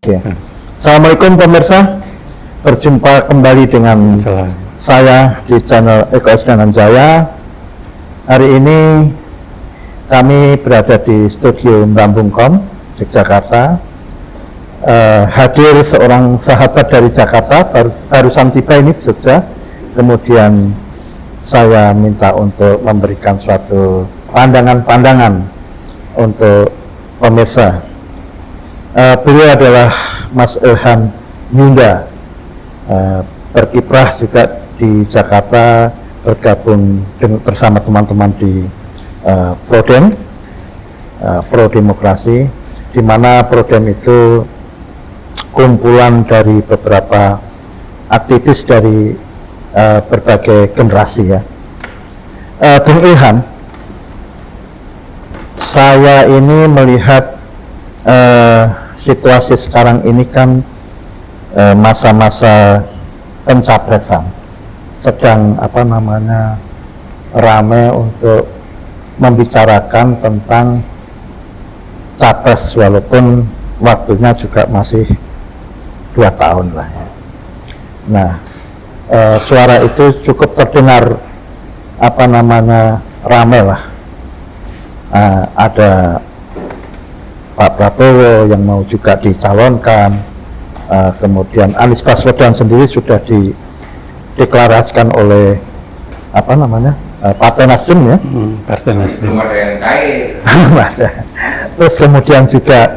Oke. Assalamualaikum pemirsa, berjumpa kembali dengan saya di channel Eko Esdanan Jaya. Hari ini kami berada di studio Mrambungkon, Yogyakarta. Hadir seorang sahabat dari Jakarta, barusan tiba ini di Jogja. Kemudian saya minta untuk memberikan suatu pandangan-pandangan untuk pemirsa. Beliau adalah Mas Ilham Yunda, berkiprah juga di Jakarta, bergabung bersama teman-teman di Prodem, Pro Demokrasi, di mana Prodem itu kumpulan dari beberapa aktivis dari berbagai generasi ya. Bung Ilham, saya ini melihat situasi sekarang ini kan masa-masa pencapresan, sedang ramai untuk membicarakan tentang capres, walaupun waktunya juga masih 2 tahun lah ya. Nah, suara itu cukup terdengar ramai lah. Ada Pak Prabowo yang mau juga dicalonkan, kemudian Anies Baswedan sendiri sudah dideklarasikan oleh Partai Nasdem ya. Partai Nasdem. Belum ada yang cair. Terus kemudian juga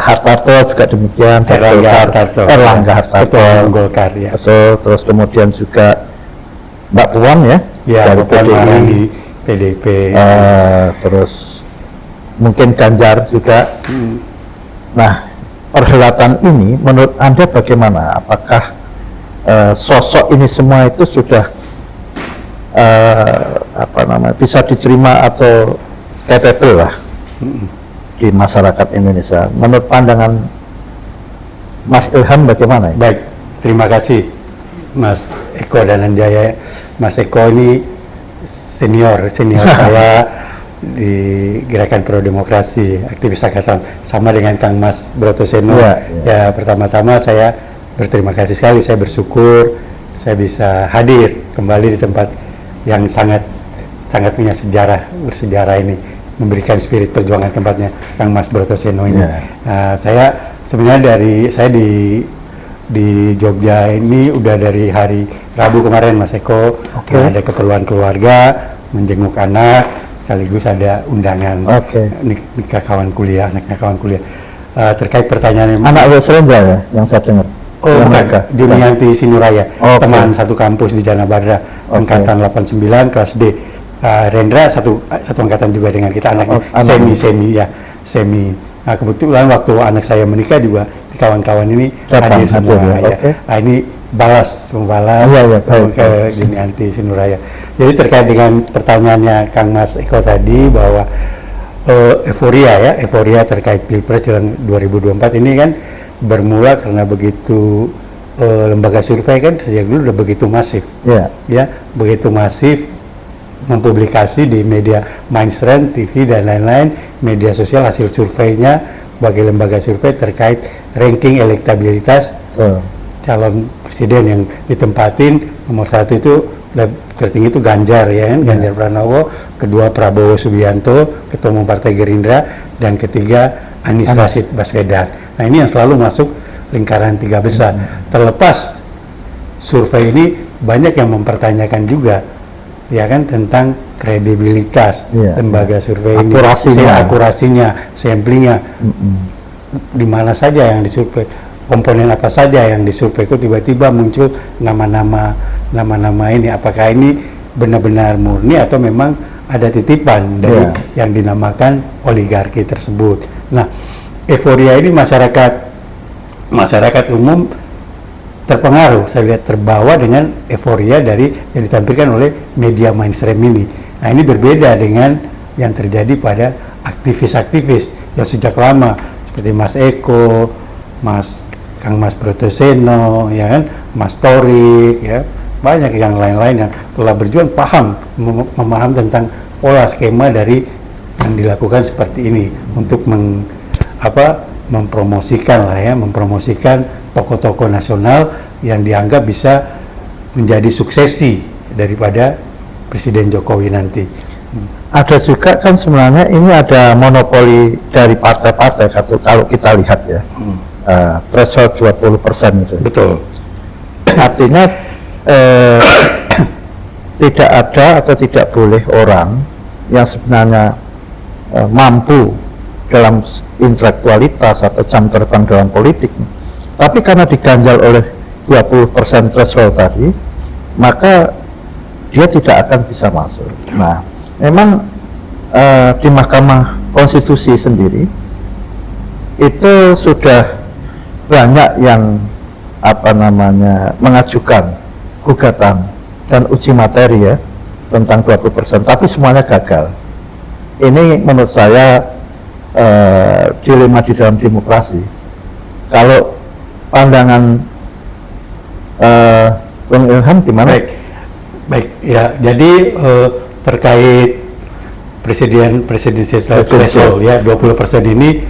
Hartarto juga demikian, Erlangga Hartarto, Ketua Golkar ya. Betul. Terus kemudian juga Mbak Puan ya, dari PDIP. Terus mungkin Ganjar juga. Nah, perhelatan ini menurut Anda bagaimana? Apakah sosok ini semua itu sudah bisa diterima atau capable lah di masyarakat Indonesia? Menurut pandangan Mas Ilham bagaimana? Baik, terima kasih Mas Eko Esdanan Jaya. Mas Eko ini senior saya di Gerakan Pro Demokrasi, aktivis angkatan, sama dengan Kang Mas Broto Seno. Ya, pertama-tama saya berterima kasih sekali, saya bersyukur saya bisa hadir kembali di tempat yang sangat punya bersejarah ini, memberikan spirit perjuangan tempatnya Kang Mas Broto Seno ini. Saya sebenarnya di Jogja ini udah dari hari Rabu kemarin, Mas Eko. Ada keperluan keluarga, menjenguk anak, sekaligus ada undangan nikah kawan kuliah, anaknya kawan kuliah. Terkait pertanyaan anak Wesrenja ya yang saya dengar. Dunianti Sinuraya, teman satu kampus di Janabadra, angkatan 89 kelas D. Rendra satu angkatan juga dengan kita, anaknya semi. Nah, kebetulan waktu anak saya menikah juga kawan-kawan ini hadir semua ya. Ini membalas ke Dunianti Sinuraya. Jadi terkait dengan pertanyaannya Kang Mas Eko tadi bahwa euforia terkait Pilpres jelang 2024 ini kan bermula karena begitu lembaga survei kan sejak dulu udah begitu masif, begitu masif mempublikasi di media mainstream, TV dan lain-lain, media sosial hasil surveinya bagi lembaga survei terkait ranking elektabilitas calon presiden yang ditempatin nomor 1 itu tertinggi itu Ganjar ya kan, Ganjar Pranowo, kedua Prabowo Subianto, ketua umum Partai Gerindra, dan ketiga Anies Rashid Baswedan. Nah, ini yang selalu masuk lingkaran 3 besar. Terlepas survei ini banyak yang mempertanyakan juga ya kan tentang kredibilitas lembaga survei akurasinya, samplingnya, di mana saja yang disurvei, komponen apa saja yang disurvei, kok tiba-tiba muncul nama-nama ini, apakah ini benar-benar murni atau memang ada titipan dari yang dinamakan oligarki tersebut. Nah, euforia ini masyarakat umum terpengaruh, saya lihat terbawa dengan euforia dari yang ditampilkan oleh media mainstream ini. Nah, ini berbeda dengan yang terjadi pada aktivis-aktivis yang sejak lama seperti Mas Eko, Kang Mas Broto Seno, ya kan, Mas Torik, ya, banyak yang lain-lain yang telah berjuang memaham tentang pola skema dari yang dilakukan seperti ini untuk mempromosikan tokoh-tokoh nasional yang dianggap bisa menjadi suksesi daripada Presiden Jokowi nanti. Ada juga kan sebenarnya ini ada monopoli dari partai-partai kalau kita lihat ya, threshold 20% itu. Betul. Artinya tidak ada atau tidak boleh orang yang sebenarnya mampu dalam intelektualitas atau jam terbang dalam politik, tapi karena diganjal oleh 20% threshold tadi, maka dia tidak akan bisa masuk. Nah, memang di Mahkamah Konstitusi sendiri itu sudah banyak yang mengajukan gugatan dan uji materi ya tentang 20%, tapi semuanya gagal. Ini menurut saya dilema di dalam demokrasi. Kalau pandangan Bung Ilham gimana? Baik ya. Jadi terkait presidensial threshold ya 20% ini,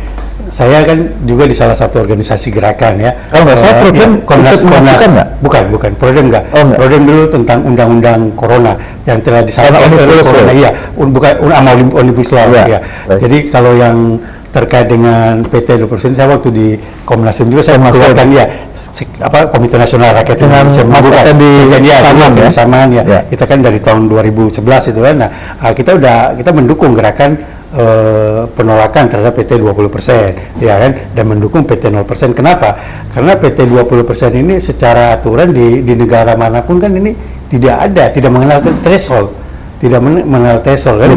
saya kan juga di salah satu organisasi gerakan ya. Komnas bukan Prodem enggak. Prodem dulu tentang undang-undang corona yang telah disahkan oleh corona, iya, bukan Omnibus Law ya. Jadi kalau yang terkait dengan PT 20%, saya waktu di Komnas juga saya mengeluarkan Komite Nasional Rakyat Indonesia kebersamaan ya. Kita kan dari tahun 2011 itu kan. Nah, kita mendukung gerakan penolakan terhadap PT 20% ya kan, dan mendukung PT 0%. Kenapa? Karena PT 20% ini secara aturan di negara manapun kan ini tidak mengenal threshold. Tidak mengenal threshold kan?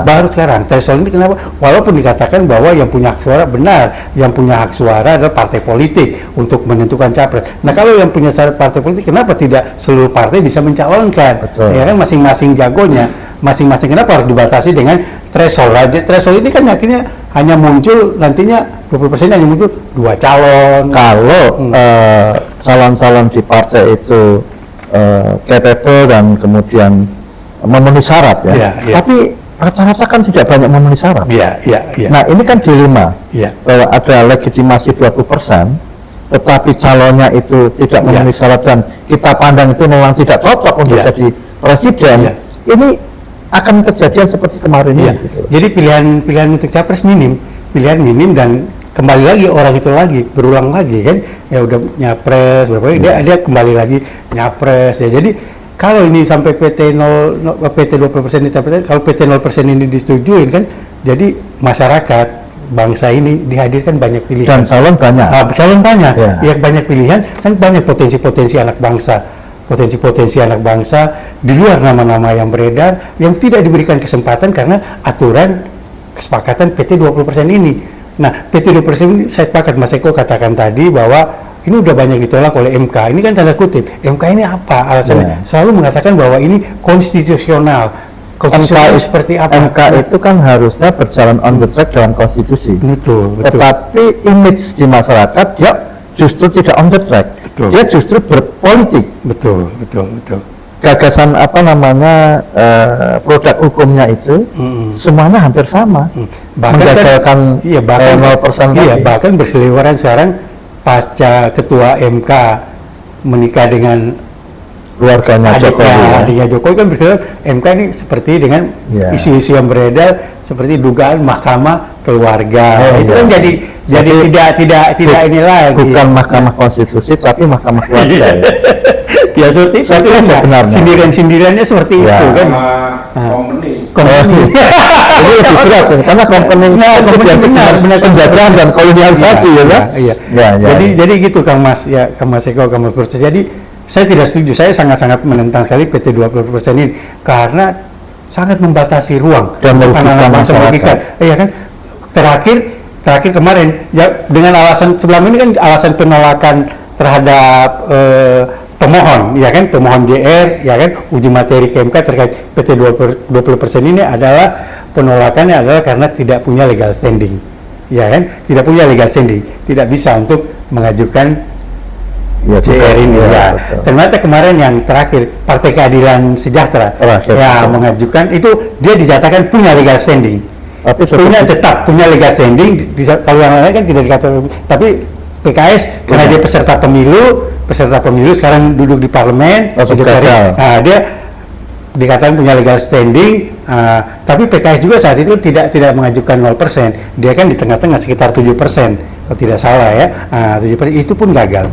Baru sekarang threshold ini kenapa? Walaupun dikatakan bahwa yang punya hak suara benar, yang punya hak suara adalah partai politik untuk menentukan capres. Nah, kalau yang punya syarat partai politik, kenapa tidak seluruh partai bisa mencalonkan? Betul. Ya kan, masing-masing jagonya, masing-masing. Kenapa harus dibatasi dengan threshold? Threshold ini kan akhirnya hanya muncul nantinya 20% hanya muncul 2 calon. Kalau calon-calon di partai itu capable dan kemudian memenuhi syarat ya. Tapi rata-rata kan tidak banyak memenuhi syarat. Nah, ini kan dilema bahwa ada legitimasi 20%, tetapi calonnya itu tidak memenuhi syarat dan kita pandang itu memang tidak cocok untuk jadi presiden. Ini akan kejadian seperti kemarin ini. Gitu. Jadi pilihan untuk capres pilihan minim dan kembali lagi orang itu lagi berulang lagi kan, ya udah nyapres berapa dia kembali lagi nyapres ya. Jadi kalau ini sampai PT 20% ini, kalau PT 0% ini disetujuin kan, jadi masyarakat bangsa ini dihadirkan banyak pilihan. Dan calon banyak. Ya banyak pilihan, kan banyak potensi-potensi anak bangsa di luar nama-nama yang beredar yang tidak diberikan kesempatan karena aturan kesepakatan PT 20% ini. Nah, PT 20% ini saya sepakat Mas Eko katakan tadi bahwa ini udah banyak ditolak oleh MK. Ini kan tanda kutip. MK ini apa alasannya? Selalu mengatakan bahwa ini konstitusional. Konstitusional seperti apa? MK itu kan harusnya berjalan on the track dalam konstitusi. Betul. Tetapi image di masyarakat dia justru tidak on the track. Dia justru berpolitik. Betul. Gagasan produk hukumnya itu semuanya hampir sama. Bahkan berseliweran sekarang pasca ketua MK menikah dengan keluarganya adiknya Jokowi kan berseliweran MK ini seperti dengan isu-isu yang beredar seperti dugaan mahkamah keluarga. Itu kan jadi tidak ini lagi. Bukan Mahkamah Konstitusi tapi Mahkamah Keluarga. Ya seperti itu kan sindiran-sindirannya seperti itu kan. Company. Ini lebih berat karena company benar penjajahan dan kolonialisasi Jadi gitu Kang Mas Eko, Kang Mas Purwos. Jadi saya tidak setuju, saya sangat-sangat menentang sekali PT 20% ini karena sangat membatasi ruang dan merugikan masyarakat. Iya kan? Terakhir kemarin ya dengan alasan sebelum ini kan alasan penolakan terhadap pemohon JR ya kan, uji materi ke MK terkait PT 20% ini adalah penolakannya adalah karena tidak punya legal standing ya kan, tidak bisa untuk mengajukan JR ini betul. Ternyata kemarin yang terakhir Partai Keadilan Sejahtera mengajukan itu, dia dinyatakan punya legal standing Tapi tetap punya legal standing. Kalau yang lain kan tidak dikatakan, tapi PKS karena dia peserta pemilu sekarang duduk di parlemen, dia dikatakan punya legal standing, tapi PKS juga saat itu tidak mengajukan 0%, dia kan di tengah-tengah sekitar 7% kalau tidak salah ya, 7% itu pun gagal.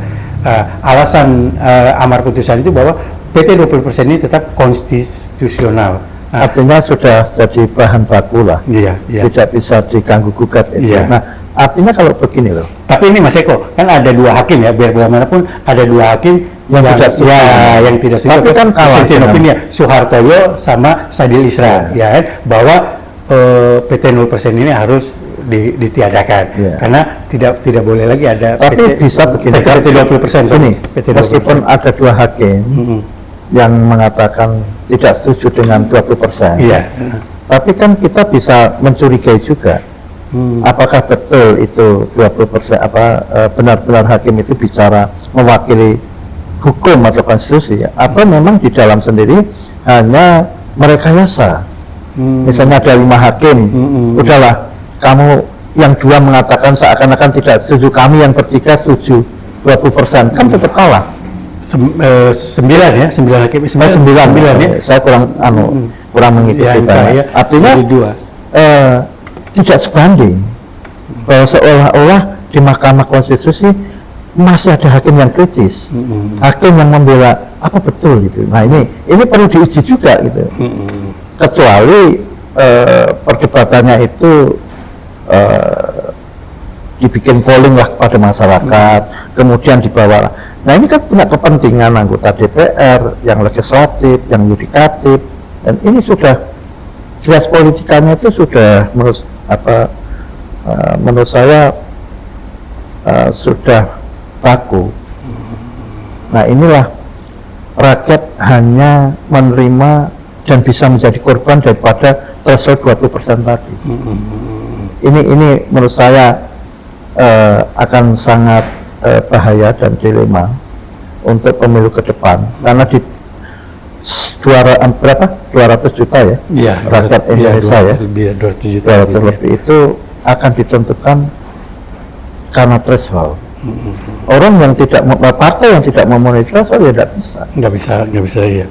Alasan amar putusan itu bahwa PT 20% ini tetap konstitusional. Artinya sudah jadi bahan baku lah, tidak bisa diganggu gugat. Nah, artinya kalau begini loh. Tapi ini Mas Eko, kan ada 2 hakim ya, biar bagaimanapun ada 2 hakim yang tidak setuju. Tapi kan kalah opini Soehartoyo sama Sadil Isra, ya kan, bahwa PT 0% ini harus ditiadakan, karena tidak boleh lagi ada. Tapi bisa begini, PT 20%. Ini, meskipun ada 2 hakim yang mengatakan tidak setuju dengan 20%. Tapi kan kita bisa mencurigai juga. Apakah betul itu 20% benar-benar hakim itu bicara mewakili hukum atau konstitusi ya? Atau memang di dalam sendiri hanya merekayasa. Misalnya ada 5 hakim, udahlah kamu yang 2 mengatakan seakan-akan tidak setuju, kami yang bertiga setuju 20%, kan tetap kalah. 9 hakim, 9 ya. Saya kurang mengikuti banyak. Artinya tidak sebanding, bahwa seolah-olah di Mahkamah Konstitusi masih ada hakim yang kritis, hakim yang membela apa betul gitu. Nah ini perlu diuji juga gitu. Kecuali perdebatannya itu dibikin polling lah kepada masyarakat, kemudian dibawa. Nah ini kan punya kepentingan anggota DPR, yang legislatif, yang yudikatif, dan ini sudah jelas politikanya itu sudah menurut saya sudah baku. Nah inilah rakyat hanya menerima dan bisa menjadi korban daripada threshold 20% tadi. Ini menurut saya akan sangat bahaya dan dilema untuk pemilu ke depan, karena di 200 juta ya, rakyat Indonesia lebih 200 juta lebih itu akan ditentukan karena threshold. Orang yang partai yang tidak memenuhi threshold ya nggak bisa ya.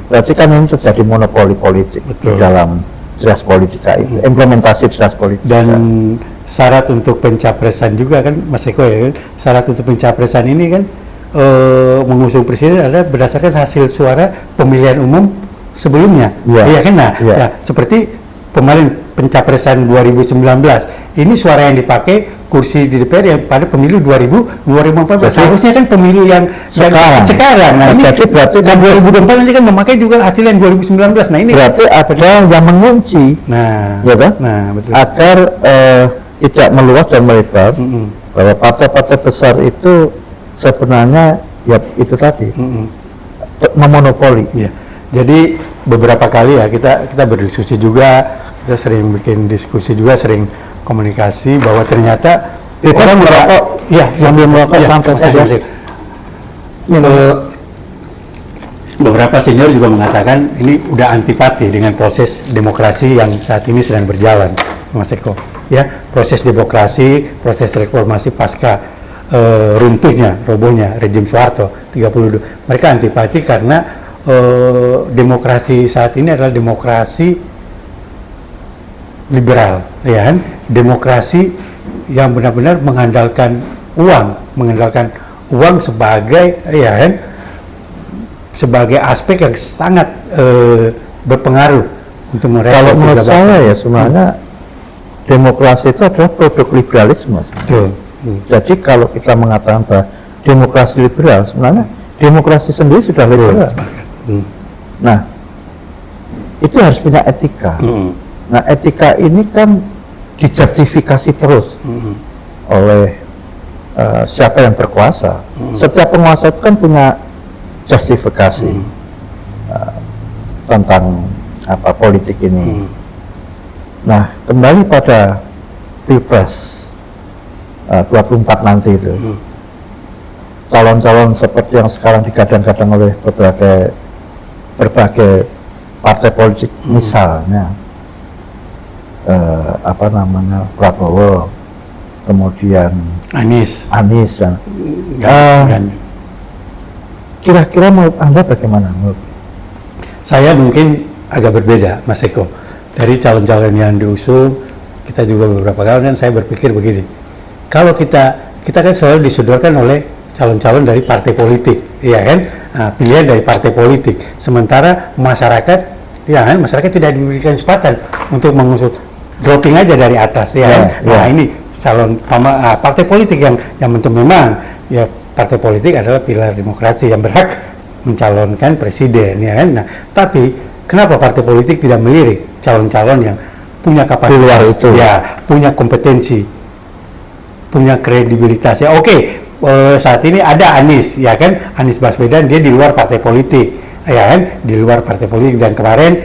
Berarti kan ini terjadi monopoli politik. Betul. Di dalam jelas politika itu, implementasi jelas politika. Dan syarat untuk pencapresan juga kan Mas Eko ya, syarat untuk pencapresan ini kan mengusung presiden adalah berdasarkan hasil suara pemilihan umum sebelumnya. Iya kan? Ya, seperti kemarin pencapresan 2019 ini suara yang dipakai kursi di DPR yang pada pemilu 2014. Harusnya kan pemilu yang sekarang. Nah, jadi berarti dan 2024 nanti kan memakai juga hasil yang 2019. Nah ini berarti ada yang mengunci. Ya kan? Betul. Agar tidak meluas dan melebar, bahwa partai-partai besar itu sebenarnya ya itu tadi memonopoli. Ya. Jadi beberapa kali ya kita berdiskusi juga, kita sering bikin diskusi juga, sering komunikasi bahwa ternyata orang merokok, sambil merokok santai saja. Beberapa senior juga mengatakan ini udah antipati dengan proses demokrasi yang saat ini sedang berjalan, Mas Eko. Ya, proses demokrasi, proses reformasi pasca robohnya rejim Soeharto 32. Mereka antipati karena demokrasi saat ini adalah demokrasi liberal, ya kan? Demokrasi yang benar-benar mengandalkan uang sebagai, ya kan? Sebagai aspek yang sangat berpengaruh untuk mereka. Kalau menurut saya ya sebenarnya demokrasi itu adalah produk liberalisme. Betul. Jadi kalau kita mengatakan bahwa demokrasi liberal, sebenarnya demokrasi sendiri sudah liberal. Nah, itu harus punya etika. Nah, etika ini kan dijustifikasi terus oleh siapa yang berkuasa. Setiap penguasa itu kan punya justifikasi tentang politik ini. Nah, kembali pada Pilpres 24 nanti itu, calon-calon seperti yang sekarang digadang-gadang oleh berbagai partai politik misalnya, Prabowo, kemudian Anies. dan Kan. kira-kira menurut Anda bagaimana? Saya mungkin agak berbeda, Mas Eko. Dari calon-calon yang diusung, kita juga beberapa kali kan saya berpikir begini. Kalau kita kan selalu disodorkan oleh calon-calon dari partai politik, ya kan? Nah, pilihan dari partai politik. Sementara masyarakat, ya kan? Masyarakat tidak diberikan kesempatan untuk mengusung, dropping aja dari atas, ya kan? Nah, ini calon partai politik yang tentu memang ya partai politik adalah pilar demokrasi yang berhak mencalonkan presiden, ya kan? Nah, tapi kenapa partai politik tidak melirik calon-calon yang punya kapasitas, itu, ya, punya kompetensi, punya kredibilitas? Ya, oke. Saat ini ada Anies, ya kan? Anies Baswedan, dia di luar partai politik, ya kan? Di luar partai politik, dan kemarin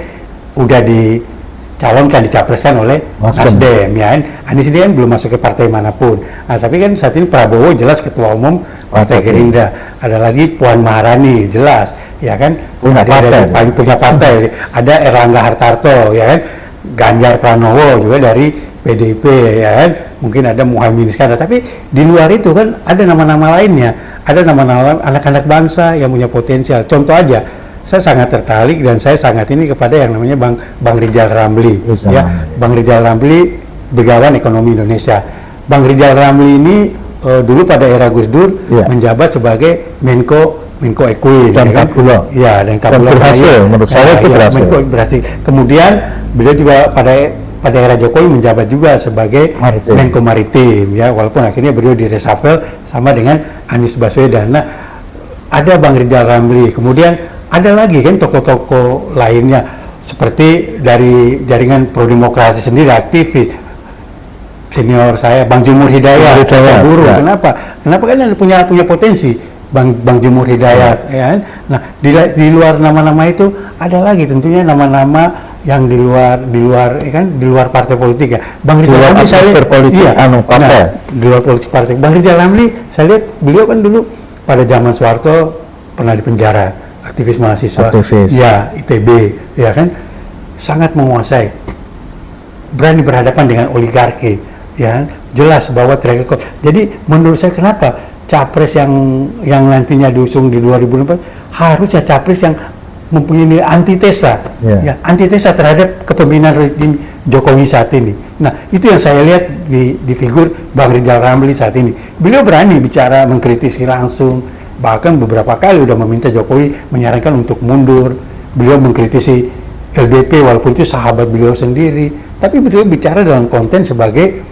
udah dicalonkan, dicapreskan oleh Nasdem, ya kan? Anies ini kan belum masuk ke partai manapun. Nah, tapi kan saat ini Prabowo jelas ketua umum Partai Gerindra. Ada lagi Puan Maharani, jelas, ya kan? Punya partai. Ada Erlangga Hartarto, ya kan? Ganjar Pranowo juga dari PDIP, ya kan? Mungkin ada Muhaimin Iskandar. Tapi di luar itu kan ada nama-nama lainnya. Ada nama-nama anak-anak bangsa yang punya potensial. Contoh aja, saya sangat tertarik dan saya sangat ini kepada yang namanya Bang Rizal Ramli. Ya, Bang Rizal Ramli, Begawan Ekonomi Indonesia. Bang Rizal Ramli ini dulu pada era Gus Dur menjabat sebagai Menko Equin, dan ya kan? Ya, dan berhasil, menurut saya itu berhasil. Kemudian beliau juga pada era Jokowi menjabat juga sebagai Menko Maritim, ya, walaupun akhirnya beliau direshuffle sama dengan Anies Baswedan. Nah, ada Bang Rizal Ramli, kemudian ada lagi kan tokoh-tokoh lainnya seperti dari jaringan pro demokrasi sendiri, aktivis senior saya Bang Jumur Hidayat, guru. Kenapa kan punya potensi Bang Jumur Hidayat, ya kan? Nah, di luar nama-nama itu ada lagi tentunya nama-nama yang di luar ya kan, di luar partai politik, ya. Bang Rizal Ramli saya di luar politik partai. Bang Rizal Ramli saya lihat beliau kan dulu pada zaman Soeharto pernah di penjara, aktivis mahasiswa, ya, ITB, ya kan, sangat menguasai, berani berhadapan dengan oligarki, ya, jelas bahwa track record. Jadi menurut saya kenapa capres yang nantinya diusung di 2024 harusnya capres yang mempunyai nilai antitesa, ya, antitesa terhadap kepemimpinan Jokowi saat ini. Nah, itu yang saya lihat di figur Bang Rizal Ramli saat ini. Beliau berani bicara, mengkritisi langsung, bahkan beberapa kali udah meminta Jokowi menyarankan untuk mundur. Beliau mengkritisi LDP walaupun itu sahabat beliau sendiri, tapi beliau bicara dalam konten sebagai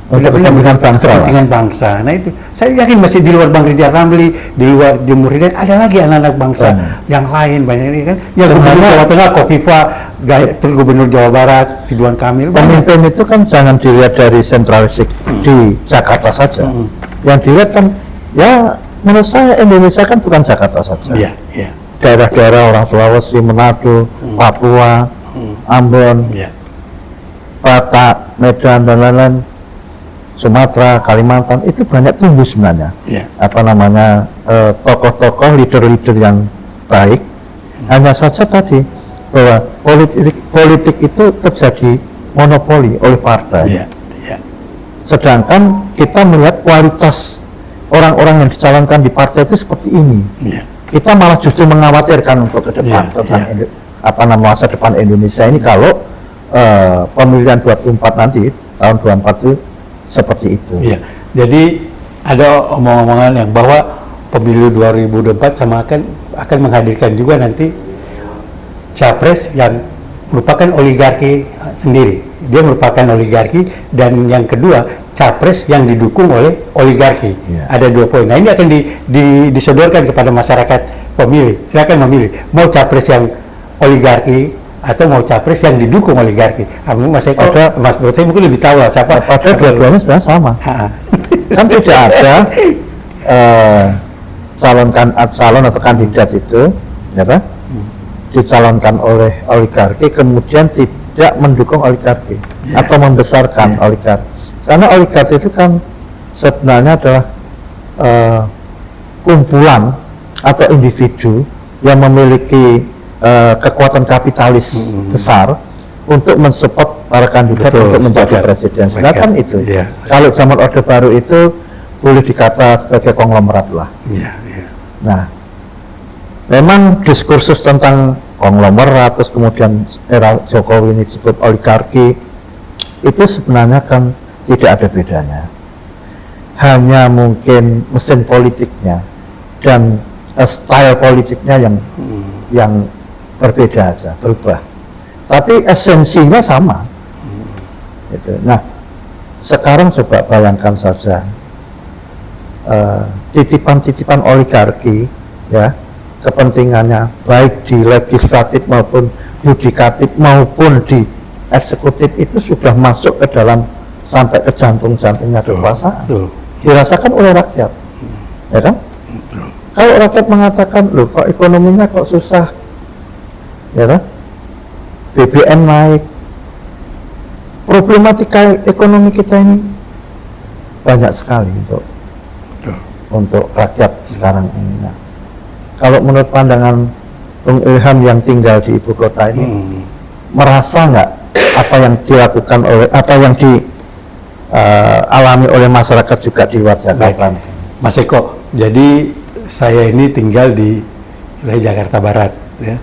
kepentingan bangsa. Nah, itu saya yakin masih di luar Bang Rizal Ramli, di luar Jumur Hidayat, ada lagi anak-anak bangsa yang lain banyak ini kan. Ya, Gubernur Jawa Tengah Kofifa, Gubernur Jawa Barat Ridwan Kamil. Pemimpin itu kan jangan dilihat dari sentralistik di Jakarta saja. Yang dilihat kan, ya menurut saya Indonesia kan bukan Jakarta saja. Daerah-daerah orang Sulawesi, Manado, Papua, Ambon, Batak, Medan dan lain-lain, Sumatera, Kalimantan, itu banyak tumbuh sebenarnya. Tokoh-tokoh, leader-leader yang baik. Hanya saja tadi bahwa politik itu terjadi monopoli oleh partai. Sedangkan kita melihat kualitas orang-orang yang dicalonkan di partai itu seperti ini. Kita malah justru mengkhawatirkan untuk ke depan tentang masa depan Indonesia ini kalau pemilihan 24 nanti tahun 24 itu seperti itu. Jadi ada omong-omongan yang bahwa pemilu 2024 sama akan menghadirkan juga nanti capres yang merupakan oligarki sendiri. Dia merupakan oligarki, dan yang kedua capres yang didukung oleh oligarki. Ada 2 poin. Nah, ini akan disodorkan kepada masyarakat pemilih. Silakan memilih mau capres yang oligarki atau mau capres yang didukung oligarki. Mas Eko, Mas Bro, mungkin lebih tahu lah siapa. Padahal dua-duanya sebenarnya sama. Kan tidak ada calon atau kandidat itu, dicalonkan oleh oligarki kemudian tidak mendukung oligarki atau membesarkan oligarki. Karena oligarki itu kan sebenarnya adalah kumpulan atau individu yang memiliki kekuatan kapitalis besar untuk mensupport para kandidat Betul, untuk menjadi sepakat, presiden. sepakat. Sedangkan itu, Iya. kalau zaman Orde Baru itu boleh dikata sebagai konglomerat lah. Iya, iya. Nah, memang diskursus tentang konglomerat, terus kemudian era Jokowi ini disebut oligarki, itu sebenarnya kan tidak ada bedanya. Hanya mungkin mesin politiknya dan style politiknya yang berbeda aja, berubah. Tapi esensinya sama. Gitu. Nah, sekarang coba bayangkan saja titipan-titipan oligarki, ya, kepentingannya baik di legislatif maupun yudikatif maupun di eksekutif itu sudah masuk ke dalam sampai ke jantung-jantungnya kekuasaan. Betul. Dirasakan oleh rakyat, ya kan? Kalau rakyat mengatakan, loh kok ekonominya kok susah, ya kan? BBM naik, problematika ekonomi kita ini banyak sekali untuk rakyat sekarang ini. Nah, kalau menurut pandangan Bung Ilham yang tinggal di ibu kota ini, merasa nggak apa yang dilakukan oleh, apa yang dialami oleh masyarakat juga di luar Jakarta? Baik. Mas Eko, jadi saya ini tinggal di wilayah Jakarta Barat, ya,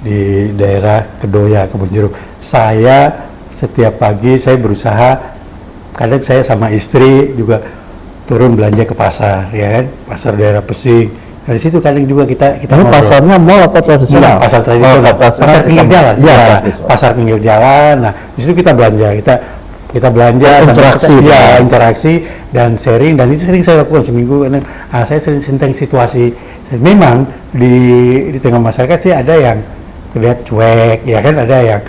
di daerah Kedoya, Kebun Jeruk. Saya setiap pagi saya berusaha, kadang saya sama istri juga turun belanja ke pasar, ya kan, pasar daerah Pesing. Dari situ kadang juga kita Ini pasarnya mall atau tradisional? Enggak, pasar tradisional, pasar pinggir jalan. Ya, pasar pinggir jalan. Nah, di situ kita belanja, kita belanja, interaksi, interaksi dan sharing, dan itu sering saya lakukan seminggu. Karena saya sering tentang situasi. Memang di tengah masyarakat sih ada yang terlihat cuek, ya kan, ada yang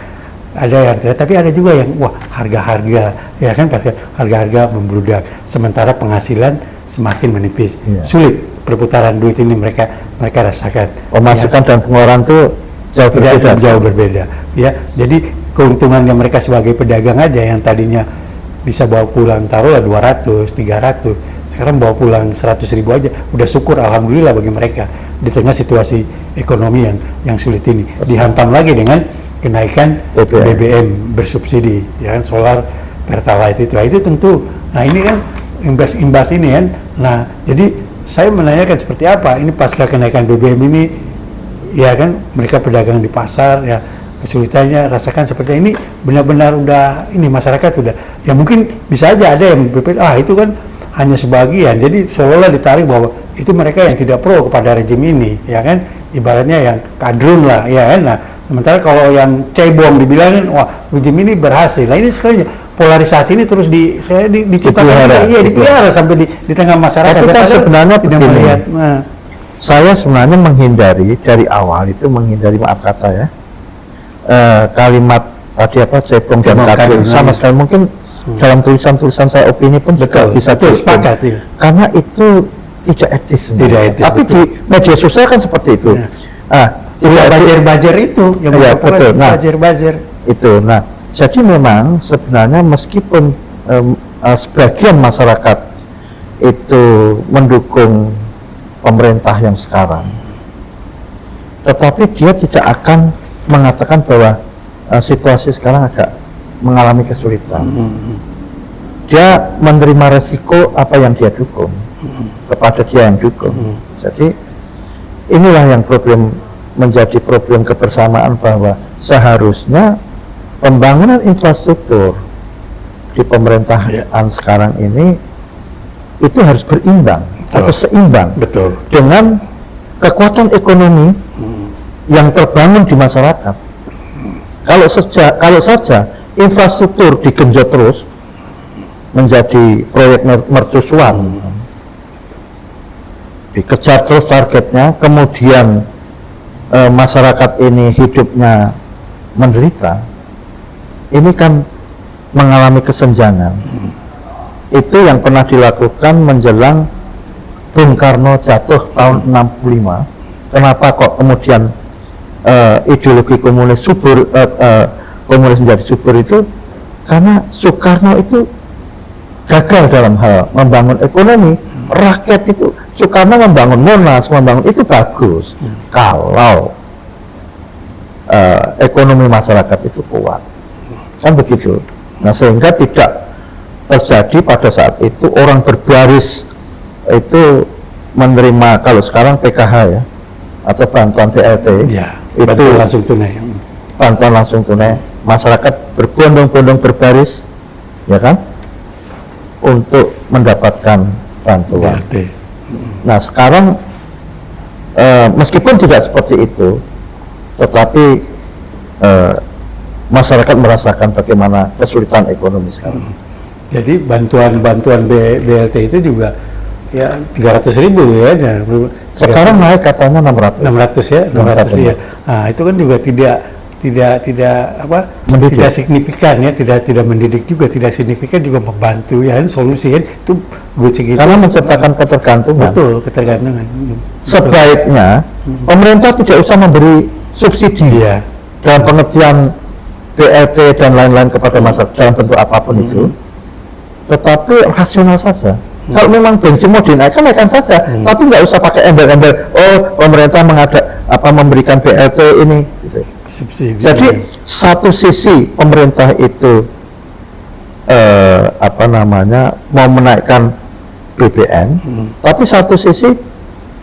terlihat, tapi ada juga yang wah harga-harga, ya kan, pasti harga-harga membludak, sementara penghasilan semakin menipis, sulit perputaran duit ini mereka rasakan. Pemasukan dan pengeluaran tuh jauh berbeda. Ya, jadi keuntungan yang mereka sebagai pedagang aja yang tadinya bisa bawa pulang taruhlah 200, 300, sekarang bawa pulang 100.000 aja, udah syukur alhamdulillah bagi mereka di tengah situasi ekonomi yang sulit ini. Dihantam lagi dengan kenaikan BBM bersubsidi, ya kan, solar, pertalite itu tentu. Nah ini kan imbas ini kan. Nah jadi saya menanyakan seperti apa ini pasca kenaikan BBM ini, ya kan, mereka pedagang di pasar ya kesulitannya rasakan seperti ini, benar-benar udah ini masyarakat udah, ya mungkin bisa aja ada yang berpikir itu kan hanya sebagian, jadi seolah-olah ditarik bahwa itu mereka yang tidak pro kepada rejim ini, ya kan, ibaratnya yang kadrun lah, ya kan. Nah sementara kalau yang cebong dibilangin wah rejim ini berhasil. Nah ini sekali polarisasi ini terus diciptakan, dipelihara sampai di tengah masyarakat. Tapi kan sebenarnya tidak melihat. Saya sebenarnya menghindari dari awal itu, maaf kata ya, kalimat tadi apa cebong dan kadrun sama sekali mungkin dalam tulisan-tulisan saya opini pun juga bisa sepakat, ya. Karena itu tidak etis. Tidak etis. Tapi betul. Di media sosial kan seperti itu. Ya. Tidak bajer-bajer itu yang betul. Nah, bajer-bajer itu. Nah, jadi memang sebenarnya meskipun sebagian masyarakat itu mendukung pemerintah yang sekarang, tetapi dia tidak akan mengatakan bahwa situasi sekarang agak mengalami kesulitan. Dia menerima resiko apa yang dia dukung kepada dia yang dukung. Jadi inilah yang menjadi problem kebersamaan, bahwa seharusnya pembangunan infrastruktur di pemerintahan sekarang ini itu harus berimbang atau seimbang dengan kekuatan ekonomi yang terbangun di masyarakat. Kalau saja infrastruktur digenjot terus menjadi proyek mercusuar, dikejar terus targetnya, kemudian masyarakat ini hidupnya menderita, ini kan mengalami kesenjangan. Itu yang pernah dilakukan menjelang Bung Karno jatuh tahun 65. Kenapa kok kemudian ideologi komunis subur, komunis menjadi subur itu? Karena Soekarno itu gagal dalam hal membangun ekonomi. Rakyat itu, Soekarno membangun Monas, itu bagus kalau ekonomi masyarakat itu kuat. kan begitu. Nah sehingga tidak terjadi pada saat itu orang berbaris itu menerima, kalau sekarang PKH ya atau bantuan BLT Ya, itu bantuan langsung tunai. bantuan langsung tunai, masyarakat berbondong-bondong berbaris ya kan untuk mendapatkan bantuan. BLT. Nah sekarang meskipun tidak seperti itu, tetapi masyarakat merasakan bagaimana kesulitan ekonomi sekarang. Jadi bantuan BLT itu juga ya 300.000 ya, dan Sekarang naik katanya 600. 600 ya, 600 ya. Nah, itu kan juga tidak apa? Mendidik. Tidak signifikan ya, tidak mendidik juga, tidak signifikan juga membantu ya, kan, solusi kan itu duit segitu. Karena menciptakan ketergantungan. Betul, ketergantungan. Sebaiknya pemerintah tidak usah memberi subsidi Iya. dalam pengertian BLT dan lain-lain kepada masyarakat dalam bentuk apapun itu, tetapi rasional saja. Kalau memang bensin mau dinaikkan, naikkan saja, tapi nggak usah pakai embel-embel. Oh, pemerintah memberikan BLT ini. Gitu. Subsidi. Jadi satu sisi pemerintah itu mau menaikkan BBM, tapi satu sisi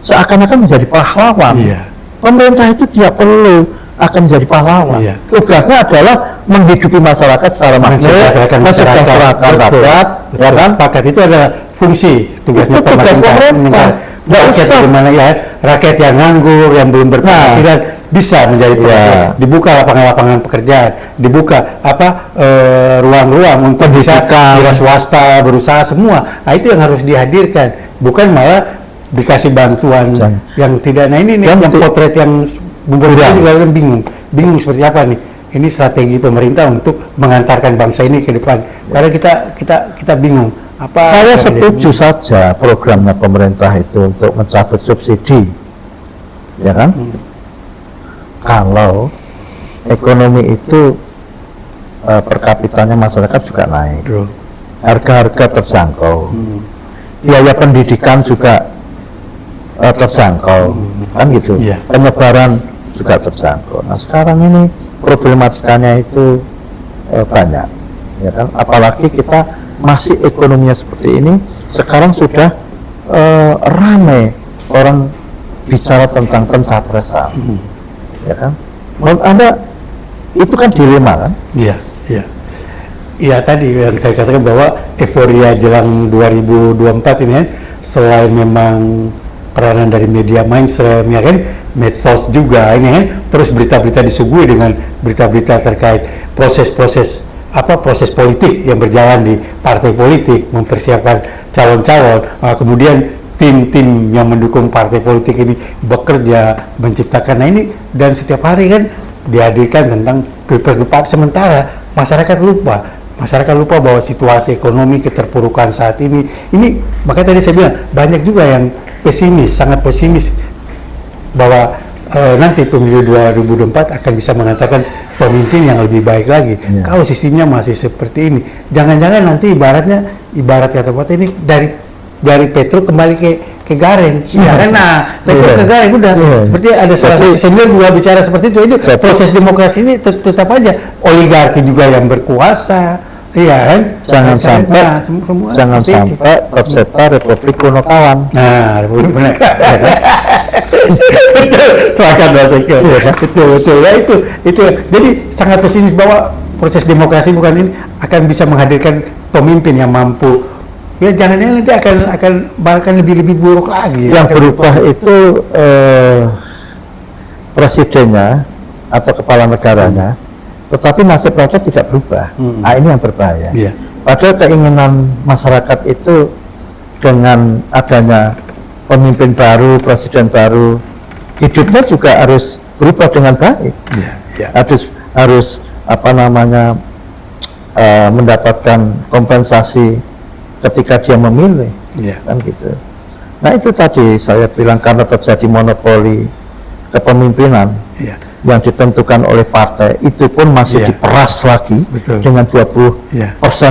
seakan-akan menjadi pahlawan. Iya. Pemerintah itu tidak perlu akan menjadi pahlawan. Iya. Tugasnya adalah menghidupi masyarakat secara makmur, mensejahterakan rakyat, ya kan? Sepakat, itu adalah fungsi tugasnya Itu tugas pemerintah. Nggak rakyat usah. bagaimana ya, rakyat yang nganggur, yang belum berpenghasilan bisa menjadi pekerja. Dibuka lapangan-lapangan pekerjaan, dibuka ruang-ruang untuk bisa wira swasta berusaha semua. Nah, itu yang harus dihadirkan, bukan malah dikasih bantuan yang tidak. Nah ini nih yang potret yang membuat kita juga bingung seperti apa nih. Ini strategi pemerintah untuk mengantarkan bangsa ini ke depan. Karena kita bingung. Saya setuju saja programnya pemerintah itu untuk mencabut subsidi, ya kan? Kalau ekonomi itu per kapitanya masyarakat juga naik, harga-harga terjangkau, biaya pendidikan juga terjangkau, kan gitu. Penyebaran juga terjangkau. Nah sekarang ini problematikanya itu banyak, ya kan? Apalagi kita masih ekonominya seperti ini. Sekarang sudah ramai orang bicara tentang pencapresan, ya kan? Menurut Anda itu kan dilema kan? Iya, iya. Iya, tadi yang saya katakan bahwa euforia jelang 2024 ini kan, selain memang peranan dari media mainstream ya kan, medsos juga ini kan, terus berita-berita disuguhi dengan berita-berita terkait proses politik yang berjalan di partai politik, mempersiapkan calon-calon, kemudian tim-tim yang mendukung partai politik ini bekerja menciptakan. Nah ini, dan setiap hari kan dihadirkan tentang pilpres depan, sementara masyarakat lupa bahwa situasi ekonomi keterpurukan saat ini makanya tadi saya bilang banyak juga yang pesimis, sangat pesimis bahwa nanti pemilu 2024 akan bisa mengatakan pemimpin yang lebih baik lagi. Kalau sistemnya masih seperti ini, jangan-jangan nanti ibarat kata-kata ini dari Petro kembali ke Gareng, ya kan? Nah, Petro ke Gareng udah seperti ada salah satu senior juga bicara seperti itu. Ini proses demokrasi ini tetap aja oligarki juga yang berkuasa, iya kan? Jangan sampai tercipta Republik Kuno Kawan. Nah, Republik Kuno Kawan. Sepakat bahasa itu. Betul. Ya itu. Jadi sangat pesimis bahwa proses demokrasi bukan ini akan bisa menghadirkan pemimpin yang mampu. Ya jangan-jangan nanti akan bahkan lebih buruk lagi. Yang berubah itu presidennya atau kepala negaranya, tetapi nasib rakyat tidak berubah. Nah ini yang berbahaya. Padahal keinginan masyarakat itu dengan adanya pemimpin baru, presiden baru, hidupnya juga harus berubah dengan baik. Harus mendapatkan kompensasi ketika dia memilih, kan gitu. Nah itu tadi saya bilang, karena terjadi monopoli kepemimpinan yang ditentukan oleh partai, itu pun masih diperas lagi dengan 20%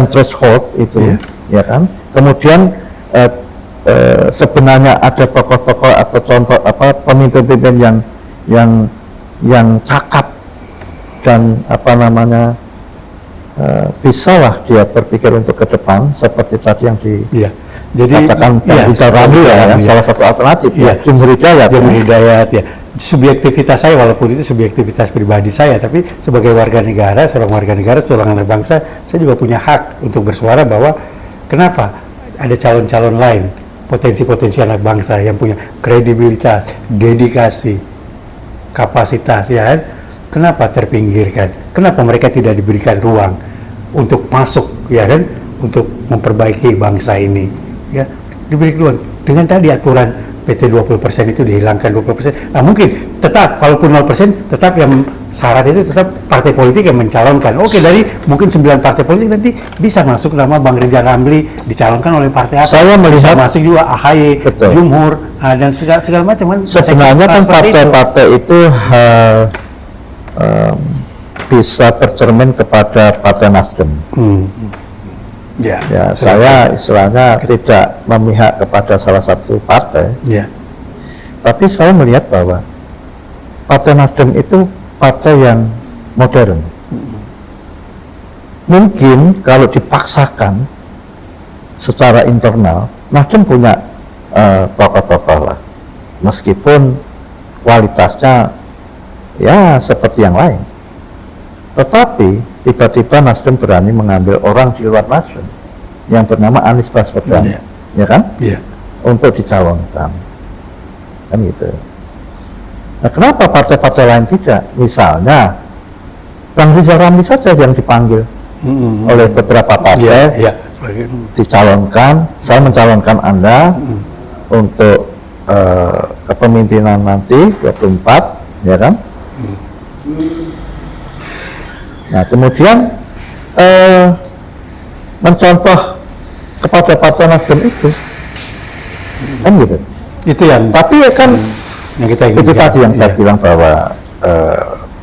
threshold itu, ya kan. Kemudian sebenarnya ada tokoh-tokoh atau contoh pemimpin-pemimpin yang cakap dan bisalah dia berpikir untuk ke depan seperti tadi yang Iya. Jadi dikatakan Rizal Ramli ya, salah satu alternatif ya, Jumhur Hidayat. Jumhur Hidayat ya. Subjektivitas saya, walaupun itu subjektivitas pribadi saya, tapi sebagai warga negara, seorang anak bangsa, saya juga punya hak untuk bersuara bahwa kenapa ada calon-calon lain, potensi-potensi anak bangsa yang punya kredibilitas, dedikasi, kapasitas, ya kan? Kenapa terpinggirkan? Kenapa mereka tidak diberikan ruang untuk masuk, ya kan? Untuk memperbaiki bangsa ini, ya, diberi ruang. Dengan tadi aturan PT 20% itu dihilangkan 20%. Nah, mungkin tetap, kalaupun 0%, tetap yang syarat itu tetap partai politik yang mencalonkan. Oke, dari mungkin 9 partai politik nanti bisa masuk nama Bang Rizal Ramli, dicalonkan oleh partai apa? Saya melihat bisa masuk juga AHY, betul. Jumhur, dan segala macam kan. Sebenarnya kan partai-partai itu bisa bercermin kepada Partai Nasdem. Ya, saya istilahnya tidak memihak kepada salah satu partai. Ya. Tapi saya melihat bahwa Partai Nasdem itu partai yang modern. Mungkin kalau dipaksakan secara internal, Nasdem punya tokoh-tokoh lah, meskipun kualitasnya ya seperti yang lain. Tetapi tiba-tiba Nasdem berani mengambil orang di luar Nasdem yang bernama Anies Baswedan, ya kan? Yeah. Untuk dicalonkan, kan gitu. Nah, kenapa partai-partai lain tidak? Misalnya Bang Rizal Ramli saja yang dipanggil oleh beberapa partai, dicalonkan. Saya mencalonkan Anda untuk kepemimpinan nanti 24, ya kan? Nah, kemudian mencontoh kepada Partai Nasdem itu, kan gitu. Itu yang. Tapi kan yang kita ingin. Itu tadi yang saya bilang bahwa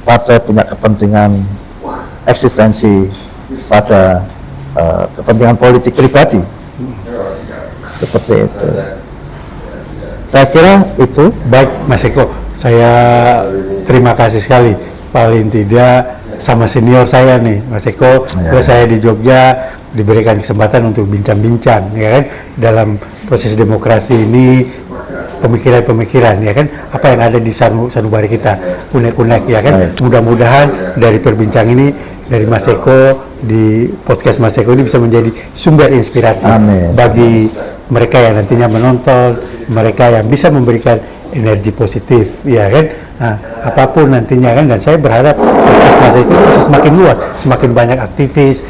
partai punya kepentingan eksistensi pada kepentingan politik pribadi, seperti itu. Saya kira itu. Baik, Mas Eko, saya terima kasih sekali. Paling tidak sama senior saya nih, Mas Eko, saya di Jogja diberikan kesempatan untuk bincang-bincang, ya kan, dalam proses demokrasi ini, pemikiran-pemikiran, ya kan, apa yang ada di sanubari kita, unek-unek, ya kan. Mudah-mudahan dari perbincangan ini, dari Mas Eko, di podcast Mas Eko ini bisa menjadi sumber inspirasi bagi mereka yang nantinya menonton, mereka yang bisa memberikan energi positif, ya kan. Nah, apapun nantinya kan, dan saya berharap podcast Mas Eko bisa semakin luas, semakin banyak aktivis,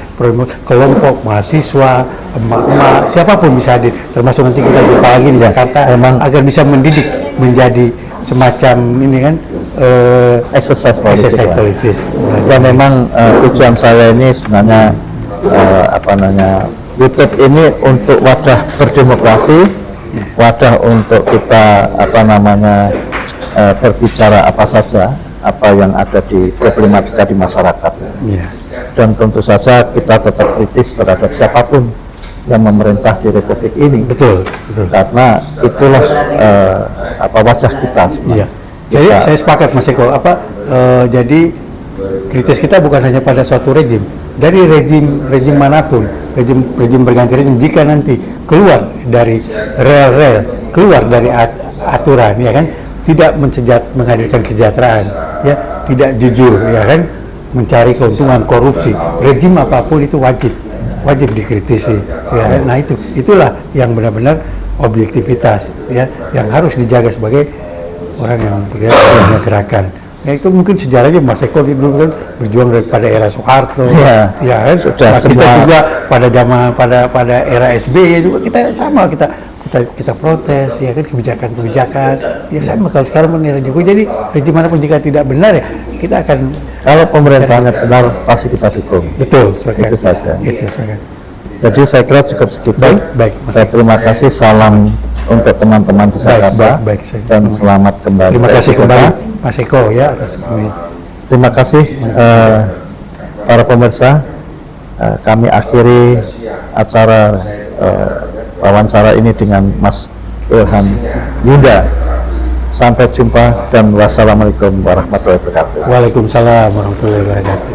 kelompok, mahasiswa, emak-emak, siapapun bisa hadir, termasuk nanti kita jumpa lagi di Jakarta, agar bisa mendidik menjadi semacam ini kan, exercise politis. Ya memang tujuan saya ini sebenarnya YouTube ini untuk wadah berdemokrasi, wadah untuk kita berbicara apa saja, apa yang ada di problematika di masyarakat. Dan tentu saja kita tetap kritis terhadap siapapun yang memerintah di Republik ini. Betul. Karena itulah wajah kita. Jadi saya sepakat, Mas Eko. Jadi kritis kita bukan hanya pada suatu rejim, dari rejim manapun, rejim berganti rejim, jika nanti keluar dari rel, keluar dari aturan, ya kan, tidak menghadirkan kesejahteraan, ya, tidak jujur, ya kan, mencari keuntungan, korupsi, rejim apapun itu wajib dikritisi, ya. Nah, itulah yang benar-benar objektivitas, ya, yang harus dijaga sebagai orang yang punya gerakan. Ya, itu mungkin sejarahnya Mas Eko dulu kan berjuang daripada era Soeharto, ya kan. Nah, kita juga pada era SBY juga kita sama, kita protes, ya kan, kebijakan, ya sama. Kalau sekarang era Jokowi, jadi rejim manapun jika tidak benar, ya kita akan, kalau pemerintahnya benar pasti kita dukung. Betul, itu saja. Itu saja. Jadi saya kira cukup segitu. Baik. Saya terima kasih, salam untuk teman-teman di Jakarta, dan selamat kembali. Terima kasih kembali Mas Eko, ya, atas ini. Terima kasih para pemirsa. Kami akhiri acara wawancara ini dengan Mas Ilham Yuda. Sampai jumpa dan wassalamualaikum warahmatullahi wabarakatuh. Waalaikumsalam warahmatullahi wabarakatuh.